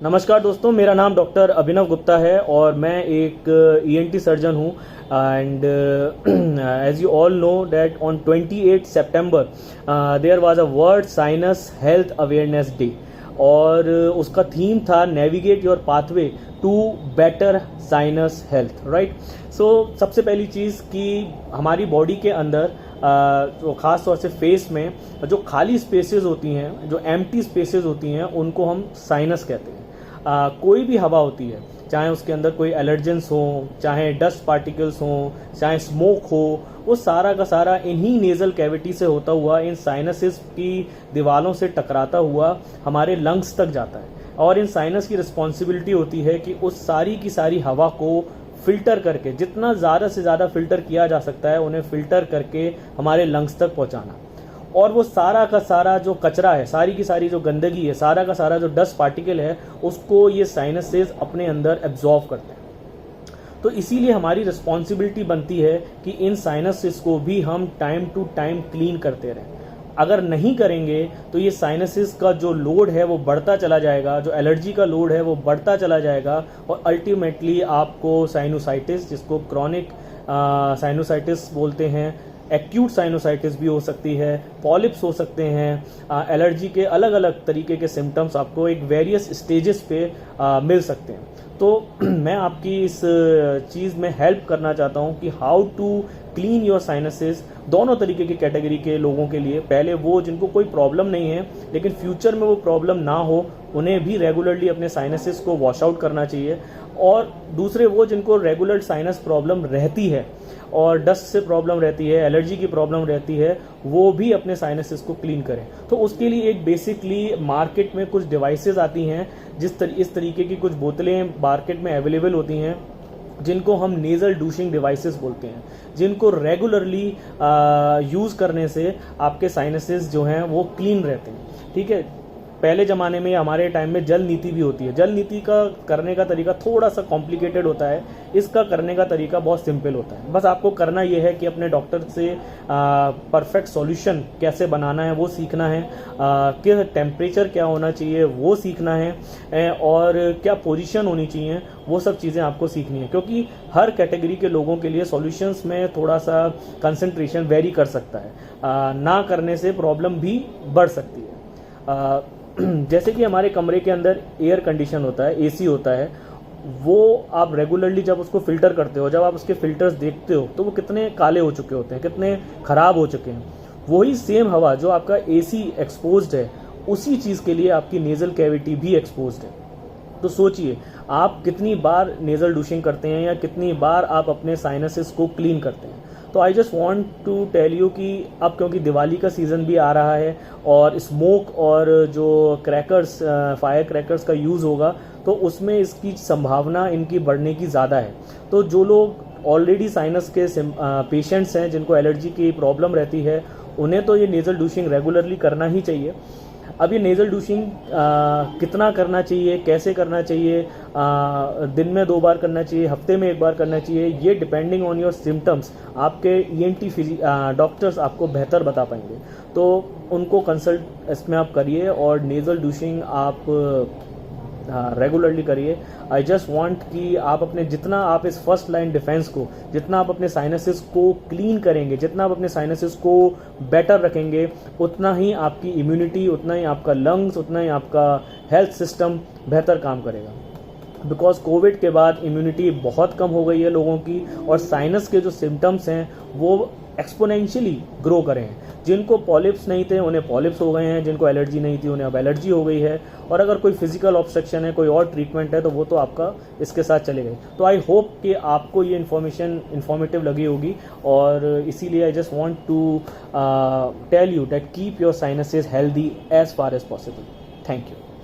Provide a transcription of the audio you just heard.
नमस्कार दोस्तों, मेरा नाम डॉक्टर अभिनव गुप्ता है और मैं एक ईएनटी सर्जन हूँ। And as you all know that on 28 सितंबर there was a world sinus health awareness day और उसका थीम था navigate your pathway to better sinus health, right. So सबसे पहली चीज़ कि हमारी बॉडी के अंदर तो ख़ास तौर से फेस में जो खाली स्पेसेस होती हैं, जो एम्प्टी स्पेसेस होती हैं, उनको हम साइनस कहते हैं। कोई भी हवा होती है, चाहे उसके अंदर कोई एलर्जेंस हो, चाहे डस्ट पार्टिकल्स हो, चाहे स्मोक हो, वो सारा का सारा इन्हीं नेज़ल कैविटी से होता हुआ इन साइनसेस की दीवारों से टकराता हुआ हमारे लंग्स तक जाता है। और इन साइनस की रिस्पॉन्सिबिलिटी होती है कि उस सारी की सारी हवा को फिल्टर करके, जितना ज़्यादा से ज़्यादा फिल्टर किया जा सकता है, उन्हें फिल्टर करके हमारे लंग्स तक पहुंचाना। और वो सारा का सारा जो कचरा है, सारी की सारी जो गंदगी है, सारा का सारा जो डस्ट पार्टिकल है, उसको ये साइनसेस अपने अंदर एब्जॉर्व करते हैं। तो इसीलिए हमारी रिस्पॉन्सिबिलिटी बनती है कि इन साइनसेस को भी हम टाइम टू टाइम क्लीन करते रहें। अगर नहीं करेंगे तो ये साइनसेस का जो लोड है वो बढ़ता चला जाएगा, जो एलर्जी का लोड है वो बढ़ता चला जाएगा और अल्टीमेटली आपको साइनोसाइटिस, जिसको क्रॉनिक साइनोसाइटिस बोलते हैं, एक्यूट साइनोसाइटिस भी हो सकती है, पॉलिप्स हो सकते हैं, एलर्जी के अलग अलग तरीके के सिम्टम्स आपको एक वेरियस स्टेजेस पे मिल सकते हैं। तो मैं आपकी इस चीज़ में हेल्प करना चाहता हूँ कि how to clean your sinuses, दोनों तरीके की कैटेगरी के लोगों के लिए। पहले वो जिनको कोई प्रॉब्लम नहीं है लेकिन फ्यूचर में वो प्रॉब्लम ना हो, उन्हें भी रेगुलरली अपने साइनसेस को वॉश आउट करना चाहिए। और दूसरे वो जिनको रेगुलर साइनस प्रॉब्लम रहती है और डस्ट से प्रॉब्लम रहती है, एलर्जी की प्रॉब्लम रहती है, वो भी अपने साइनसेस को क्लीन करें। तो उसके लिए एक बेसिकली मार्केट में कुछ डिवाइसेस आती हैं, इस तरीके की कुछ बोतलें मार्केट में अवेलेबल होती हैं, जिनको हम नेज़ल डूशिंग डिवाइसेस बोलते हैं, जिनको रेगुलरली यूज़ करने से आपके साइनसेस जो हैं वो क्लीन रहते हैं। ठीक है, पहले ज़माने में, हमारे टाइम में जल नीति भी होती है। जल नीति का करने का तरीका थोड़ा सा कॉम्प्लिकेटेड होता है, इसका करने का तरीका बहुत सिंपल होता है। बस आपको करना यह है कि अपने डॉक्टर से परफेक्ट सॉल्यूशन कैसे बनाना है वो सीखना है, कि टेम्परेचर क्या होना चाहिए वो सीखना है, और क्या पोजीशन होनी चाहिए, वो सब चीज़ें आपको सीखनी है। क्योंकि हर कैटेगरी के लोगों के लिए सॉल्यूशंस में थोड़ा सा कंसंट्रेशन वेरी कर सकता है, ना करने से प्रॉब्लम भी बढ़ सकती है। जैसे कि हमारे कमरे के अंदर एयर कंडीशन होता है, एसी होता है, वो आप रेगुलरली जब उसको फिल्टर करते हो, जब आप उसके फिल्टर्स देखते हो, तो वो कितने काले हो चुके होते हैं, कितने ख़राब हो चुके हैं। वही सेम हवा जो आपका एसी एक्सपोज्ड है, उसी चीज़ के लिए आपकी नेज़ल कैविटी भी एक्सपोज्ड है। तो सोचिए आप कितनी बार नेज़ल डूशिंग करते हैं या कितनी बार आप अपने साइनसेस को क्लीन करते हैं। तो I just want to tell you कि अब क्योंकि दिवाली का सीज़न भी आ रहा है और स्मोक और जो क्रैकर्स, फायर क्रैकर्स का यूज़ होगा, तो उसमें इसकी संभावना इनकी बढ़ने की ज़्यादा है। तो जो लोग ऑलरेडी साइनस के पेशेंट्स हैं, जिनको एलर्जी की प्रॉब्लम रहती है, उन्हें तो ये नेज़ल डूशिंग रेगुलरली करना ही चाहिए। अब ये नेज़ल डूशिंग कितना करना चाहिए, कैसे करना चाहिए, दिन में 2 बार करना चाहिए, हफ्ते में 1 बार करना चाहिए, ये डिपेंडिंग ऑन योर सिम्टम्स आपके ईएनटी डॉक्टर्स आपको बेहतर बता पाएंगे। तो उनको कंसल्ट इसमें आप करिए और नेज़ल डूशिंग आप रेगुलरली करिए। आई जस्ट वांट कि आप अपने, जितना आप इस फर्स्ट लाइन डिफेंस को, जितना आप अपने साइनसेस को क्लीन करेंगे, जितना आप अपने साइनसेस को बेटर रखेंगे, उतना ही आपकी इम्यूनिटी, उतना ही आपका लंग्स, उतना ही आपका हेल्थ सिस्टम बेहतर काम करेगा। बिकॉज कोविड के बाद इम्यूनिटी बहुत कम हो गई है लोगों की, और साइनस के जो सिम्टम्स हैं वो एक्सपोनेंशियली ग्रो करे हैं। जिनको पॉलिप्स नहीं थे उन्हें पॉलिप्स हो गए हैं, जिनको एलर्जी नहीं थी उन्हें अब एलर्जी हो गई है, और अगर कोई फिजिकल ऑब्स्ट्रक्शन है, कोई और ट्रीटमेंट है, तो वो तो आपका इसके साथ चले गए। तो आई होप कि आपको ये इन्फॉर्मेशन इन्फॉर्मेटिव लगी होगी, और इसीलिए I just want to tell you that keep your sinuses healthy as far as possible. Thank you.